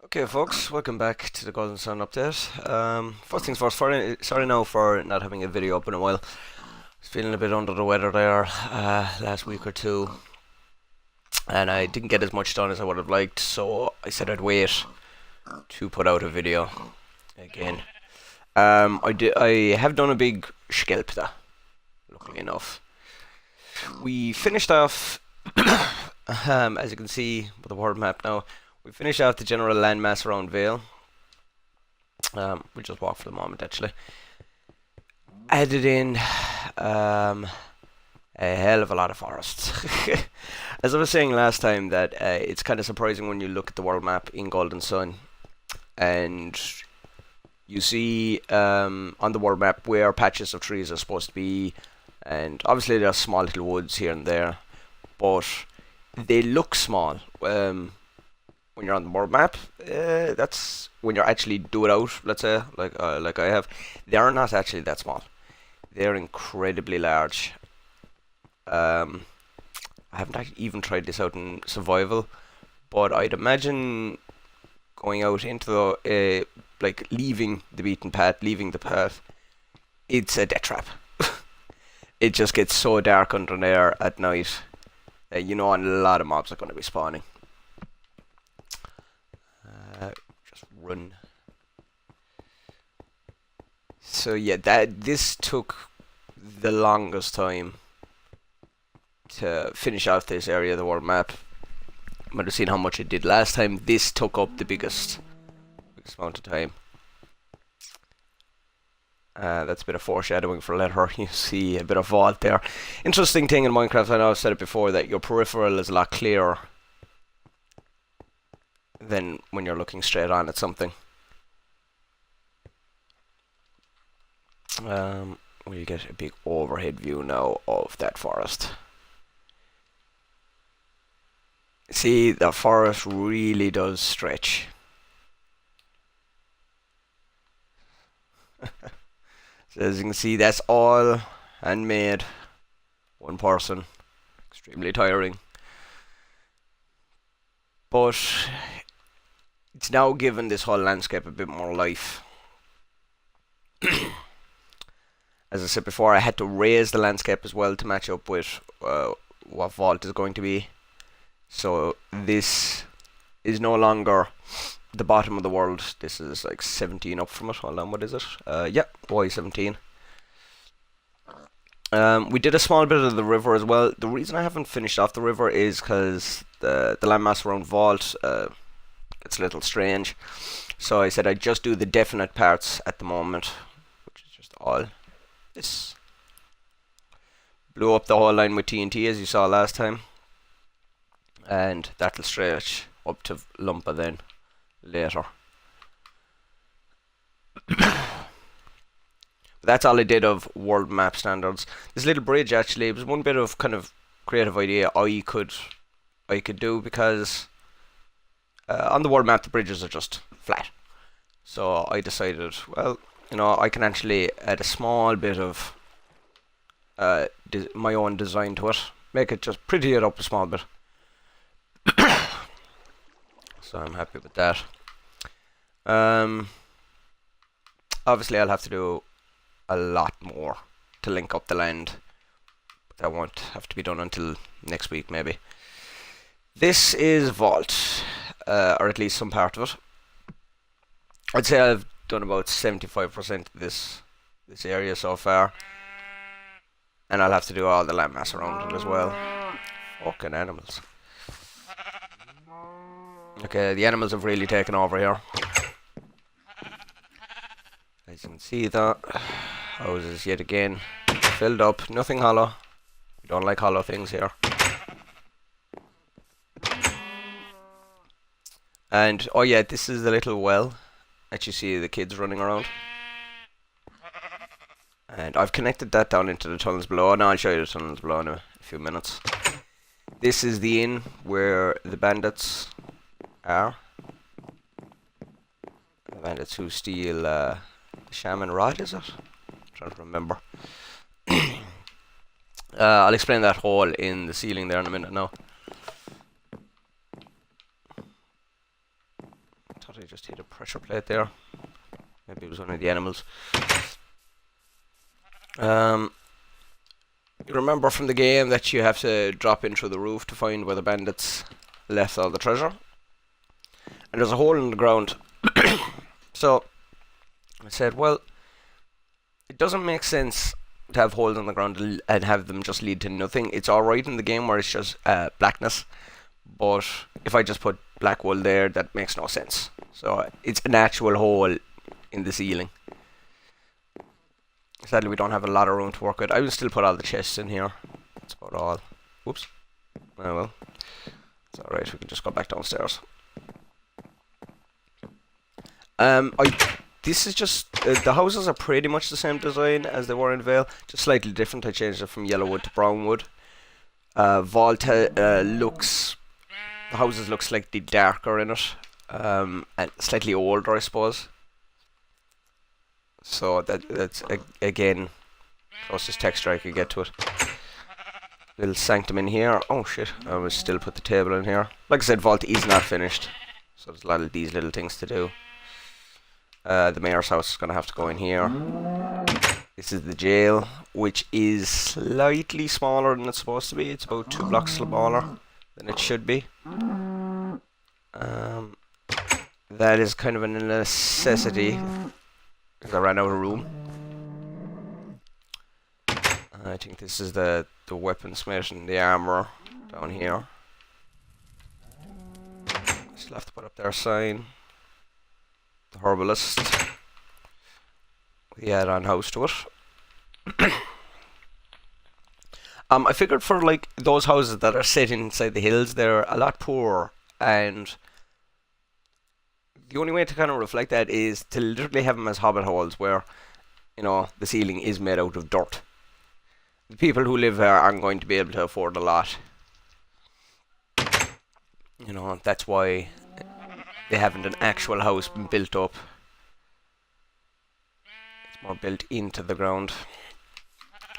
Okay, folks, welcome back to the Golden Sun update. First things first, sorry now for not having a video up in a while. I was feeling a bit under the weather there last week or two, and I didn't get as much done as I would have liked, so I said I'd wait to put out a video again. I have done a big Skelpta, luckily enough. We finished off, as you can see with the world map now, we finished off the general landmass around Vale. We'll just walk for the moment actually. Added in a hell of a lot of forests. As I was saying last time, that it's kind of surprising when you look at the world map in Golden Sun and you see on the world map where patches of trees are supposed to be, and obviously there's small little woods here and there, but they look small. When you're on the world map, that's when you actually do it out. Let's say, like I have, they are not actually that small. They're incredibly large. I haven't actually even tried this out in survival, but I'd imagine going out into the like leaving the beaten path, leaving the path, it's a death trap. It just gets so dark under there at night. You know, and a lot of mobs are going to be spawning. Just run. So yeah, this took the longest time to finish out this area of the world map. You might have seen how much it did last time. This took up the biggest amount of time. That's a bit of foreshadowing for later. You see a bit of vault there. Interesting thing in Minecraft, I know I've said it before, that your peripheral is a lot clearer than when you're looking straight on at something. We get a big overhead view now of that forest. See, the forest really does stretch. So as you can see, that's all handmade. One person. Extremely tiring. But it's now given this whole landscape a bit more life. As I said before, I had to raise the landscape as well to match up with what vault is going to be. So this is no longer the bottom of the world. This is like 17 up from it. Hold on, what is it? Yeah, Y17. We did a small bit of the river as well. The reason I haven't finished off the river is because the landmass around vault, it's a little strange. So I said I'd just do the definite parts at the moment, which is just all this. Blew up the whole line with TNT as you saw last time, and that'll stretch up to Lumpa then later. That's all I did of world map standards. This little bridge actually, it was one bit of kind of creative idea I could do, because on the world map the bridges are just flat. So I decided, well, you know, I can actually add a small bit of my own design to it, make it just pretty it up a small bit. So I'm happy with that. Obviously I'll have to do a lot more to link up the land. That won't have to be done until next week maybe. This is vault, or at least some part of it. I'd say I've done about 75% of this area so far, and I'll have to do all the landmass around it as well. Fucking animals. Okay, the animals have really taken over here. As you can see, that houses yet again filled up. Nothing hollow. We don't like hollow things here. And oh yeah, this is the little well that you see the kids running around. And I've connected that down into the tunnels below. Now I'll show you the tunnels below in a few minutes. This is the inn where the bandits are. The bandits who steal the shaman rod, is it? I'm trying to remember. I'll explain that hole in the ceiling there in a minute now. I just hit a pressure plate there? Maybe it was one of the animals. You remember from the game that you have to drop in through the roof to find where the bandits left all the treasure. And there's a hole in the ground. So I said, well, it doesn't make sense to have holes in the ground and have them just lead to nothing. It's alright in the game where it's just blackness. But if I just put black wool there, that makes no sense. So it's an actual hole in the ceiling. Sadly, we don't have a lot of room to work with. I will still put all the chests in here. That's about all. Oops. Oh well. It's alright, we can just go back downstairs. This is just... the houses are pretty much the same design as they were in Vale. Just slightly different. I changed it from yellow wood to brown wood. Vault looks... The houses look slightly darker in it. And slightly older, I suppose. So that's again closest texture I could get to it. Little sanctum in here. Oh shit! I will still put the table in here. Like I said, Vault is not finished, so there's a lot of these little things to do. The mayor's house is gonna have to go in here. This is the jail, which is slightly smaller than it's supposed to be. It's about 2 blocks smaller than it should be. That is kind of a necessity. Because I ran out of room. I think this is the weaponsmith and the armor down here. Still have to put up their sign. The herbalist. The add-on house to it. I figured for like those houses that are set inside the hills, they're a lot poorer, and the only way to kind of reflect that is to literally have them as hobbit holes where, you know, the ceiling is made out of dirt. The people who live there aren't going to be able to afford a lot. You know, that's why they haven't an actual house been built up. It's more built into the ground.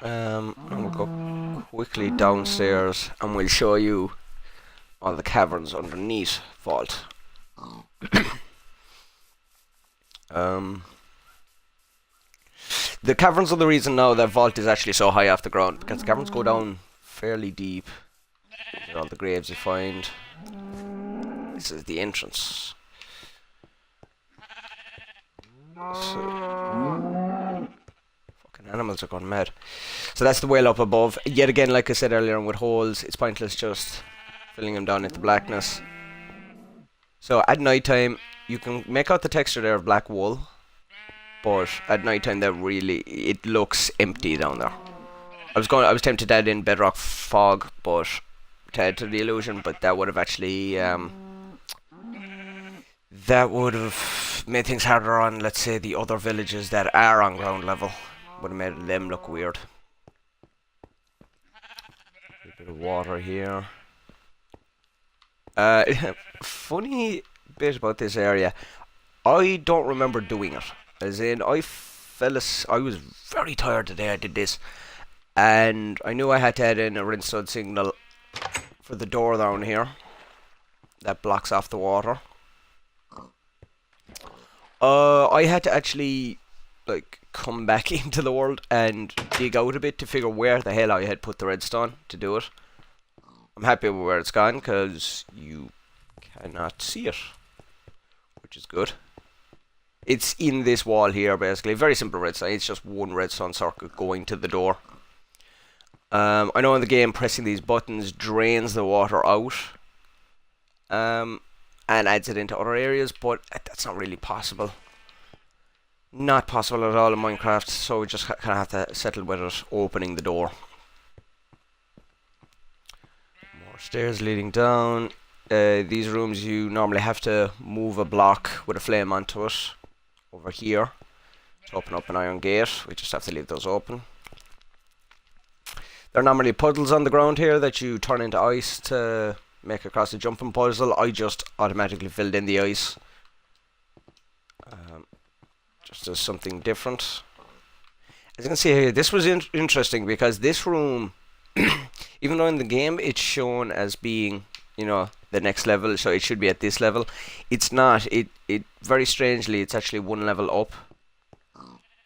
And we'll go quickly downstairs and we'll show you all the caverns underneath Vault. The caverns are the reason now that Vault is actually so high off the ground, because the caverns go down fairly deep. These are all the graves you find. This is the entrance. So, fucking animals are going mad. So that's the well up above. Yet again, like I said earlier, with holes, it's pointless just filling them down into blackness. So at night time, you can make out the texture there of black wool, but at night time, it looks empty down there. I was tempted to add in bedrock fog, but to add to the illusion, but that would have actually made things harder on, let's say, the other villages that are on ground level. Would have made them look weird. A bit of water here. Funny bit about this area, I don't remember doing it. As in, I was very tired the day I did this, and I knew I had to add in a rinse stud signal for the door down here that blocks off the water. I had to actually like come back into the world and dig out a bit to figure where the hell I had put the redstone to do it. I'm happy with where it's gone because you cannot see it, which is good. It's in this wall here, basically. Very simple redstone. It's just one redstone circuit going to the door. I know in the game pressing these buttons drains the water out and adds it into other areas, but that's not really possible. Not possible at all in Minecraft, so we just kind of have to settle with it opening the door. More stairs leading down. These rooms you normally have to move a block with a flame onto it. Over here to open up an iron gate. We just have to leave those open. There are normally puddles on the ground here that you turn into ice to make across a jumping puzzle. I just automatically filled in the ice. Just as something different. As you can see here, this was interesting because this room, even though in the game it's shown as being you know, the next level, so it should be at this level. It's not. It very strangely, it's actually one level up.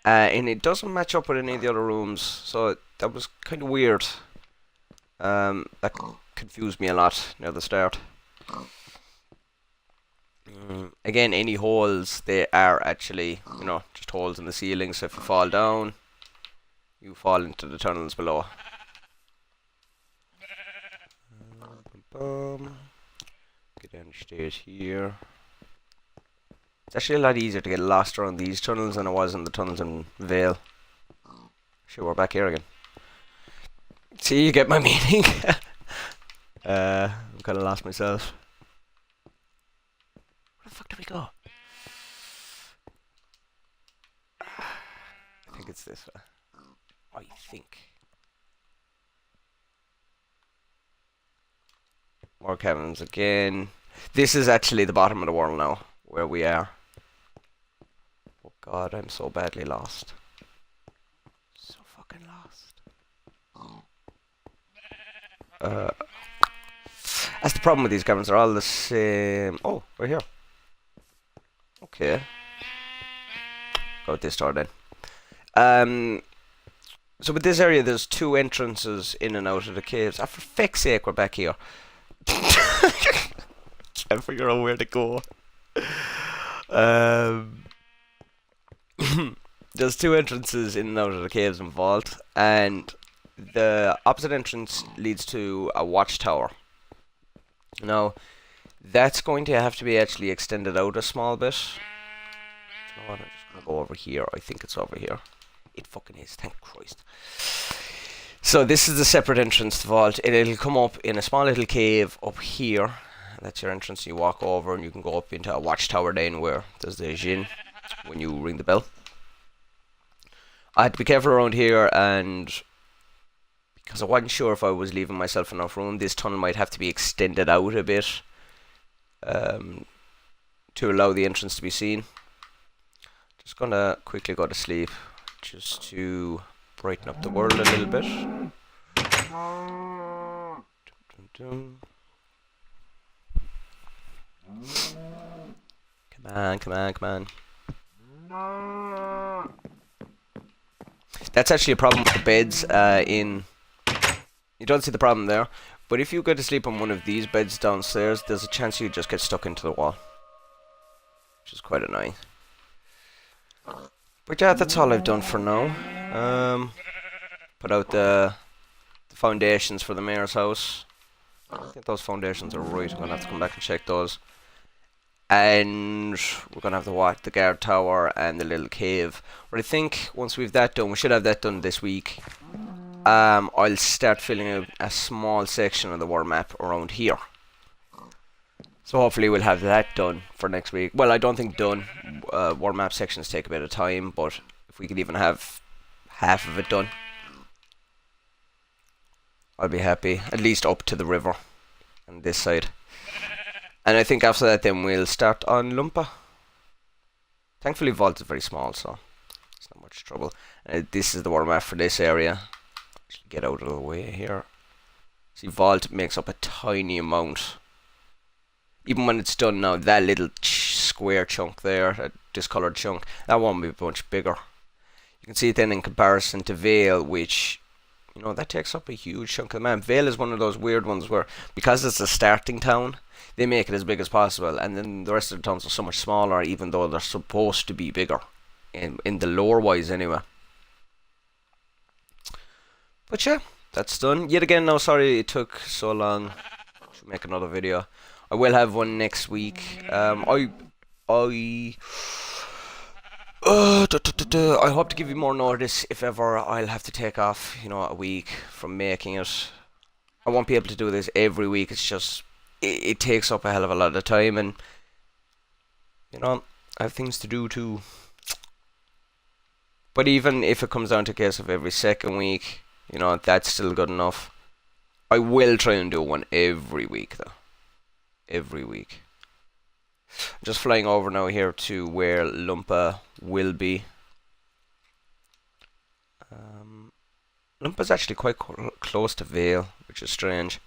And it doesn't match up with any of the other rooms, so that was kind of weird. That confused me a lot near the start. Again, any holes, they are actually, you know, just holes in the ceiling, so if you fall down, you fall into the tunnels below. Get down the stairs here. It's actually a lot easier to get lost around these tunnels than it was in the tunnels in Vale. Sure, we're back here again. See, you get my meaning. I'm kind of lost myself. Where the fuck did we go? I think it's this way. I think. More cabins again. This is actually the bottom of the world now, where we are. Oh god, I'm so badly lost. So fucking lost. That's the problem with these caverns, they're all the same. Oh, we're here. Okay. Go with this door then. So with this area, there's 2 entrances in and out of the caves. For feck's sake, we're back here. Can't figure out where to go. There's 2 entrances in and out of the caves and vault, and the opposite entrance leads to a watchtower. Now, that's going to have to be actually extended out a small bit. You know what? I'm just gonna go over here. I think it's over here. It fucking is. Thank Christ. So this is the separate entrance to the vault. It'll come up in a small little cave up here. That's your entrance. You walk over and you can go up into a watchtower then where there's the Jinn when you ring the bell. I had to be careful around here, and because I wasn't sure if I was leaving myself enough room, this tunnel might have to be extended out a bit to allow the entrance to be seen. Just gonna quickly go to sleep just to brighten up the world a little bit. Come on, come on, come on. That's actually a problem with the beds in... You don't see the problem there, but if you go to sleep on one of these beds downstairs, there's a chance you just get stuck into the wall, which is quite annoying. But yeah, that's all I've done for now. Put out the foundations for the mayor's house. I think those foundations are right. I'm gonna have to come back and check those. And we're gonna have to the guard tower and the little cave. But I think once we've that done, we should have that done this week. I'll start filling out a small section of the world map around here. So hopefully we'll have that done for next week. Well, I don't think done. World map sections take a bit of time, but if we could even have half of it done, I'll be happy. At least up to the river on this side. And I think after that then we'll start on Lumpa. Thankfully Vault is very small, so it's not much trouble. This is the world map for this area. Actually get out of the way here. See, Vault makes up a tiny amount. Even when it's done now, that little square chunk there, that discoloured chunk, that won't be much bigger. You can see it then in comparison to Vale, which, you know, that takes up a huge chunk of the map. Vale is one of those weird ones where, because it's a starting town, they make it as big as possible, and then the rest of the towns are so much smaller, even though they're supposed to be bigger, in the lore wise anyway. But yeah, that's done. Yet again, no, sorry it took so long to make another video. I will have one next week. I hope to give you more notice if ever I'll have to take off, you know, a week from making it. I won't be able to do this every week. It's just it takes up a hell of a lot of time, and you know, I have things to do too. But even if it comes down to a case of every second week, you know, that's still good enough. I will try and do one every week though. Every week. I'm just flying over now here to where Lumpa will be. Lumpa's actually quite close to Vale, which is strange.